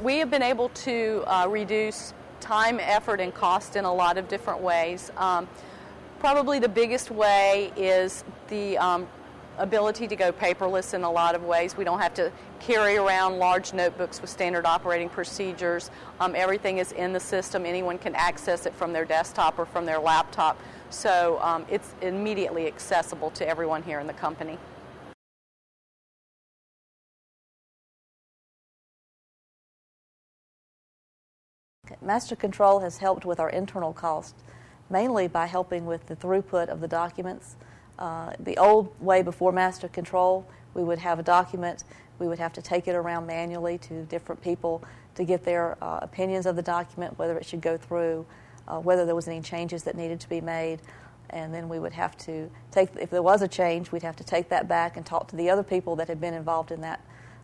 We have been able to reduce time, effort, and cost in a lot of different ways. Probably the biggest way is the ability to go paperless in a lot of ways. We don't have to carry around large notebooks with standard operating procedures. Everything is in the system. Anyone can access it from their desktop or from their laptop. So it's immediately accessible to everyone here in the company. MasterControl has helped with our internal cost, mainly by helping with the throughput of the documents. The old way before MasterControl, we would have a document, we would have to take it around manually to different people to get their opinions of the document, whether it should go through, whether there was any changes that needed to be made, and then we would have to take, if there was a change, we'd have to take that back and talk to the other people that had been involved in that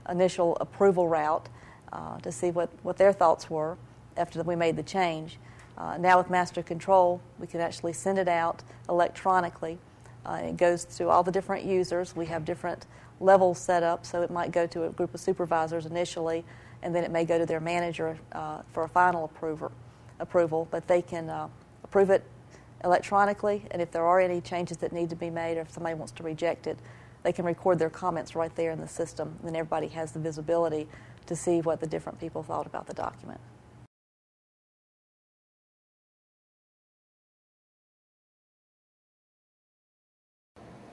initial approval route to see what their thoughts were after we made the change. Now with MasterControl, we can actually send it out electronically. It goes to all the different users. We have different levels set up, so it might go to a group of supervisors initially, and then it may go to their manager for a final approval. But they can approve it electronically, and if there are any changes that need to be made or if somebody wants to reject it, they can record their comments right there in the system, and then everybody has the visibility to see what the different people thought about the document.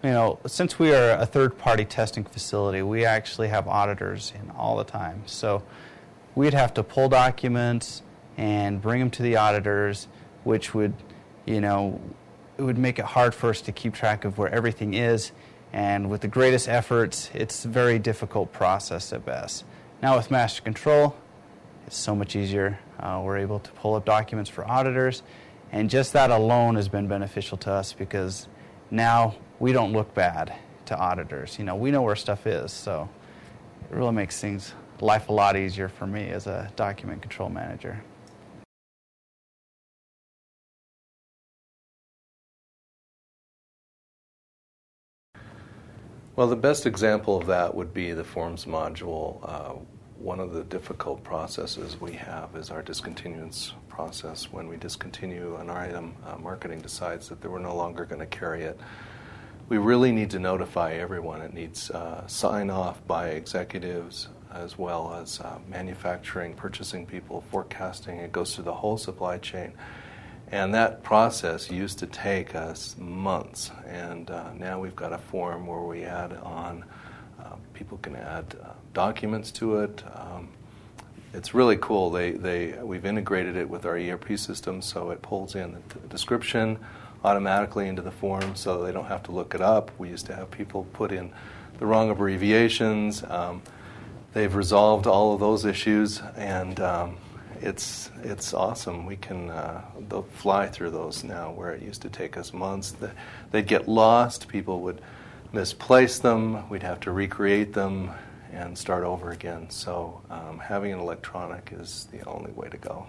You know, since we are a third-party testing facility, we actually have auditors in all the time. So we'd have to pull documents and bring them to the auditors, which would, you know, it would make it hard for us to keep track of where everything is. And with the greatest efforts, it's a very difficult process at best. Now with MasterControl, it's so much easier. We're able to pull up documents for auditors, and just that alone has been beneficial to us because now we don't look bad to auditors. You know, we know where stuff is, so it really makes life a lot easier for me as a document control manager. Well, the best example of that would be the forms module. One of the difficult processes we have is our discontinuance process. When we discontinue an item, marketing decides that they were no longer going to carry it. We really need to notify everyone. It needs sign-off by executives as well as manufacturing, purchasing people, forecasting. It goes through the whole supply chain. And that process used to take us months. And now we've got a form where we add on, people can add documents to it. It's really cool. We've integrated it with our ERP system, so it pulls in the description automatically into the form so they don't have to look it up. We used to have people put in the wrong abbreviations. They've resolved all of those issues, and it's awesome. We can they'll fly through those now where it used to take us months. They'd get lost. People would misplace them. We'd have to recreate them and start over again. So having an electronic is the only way to go.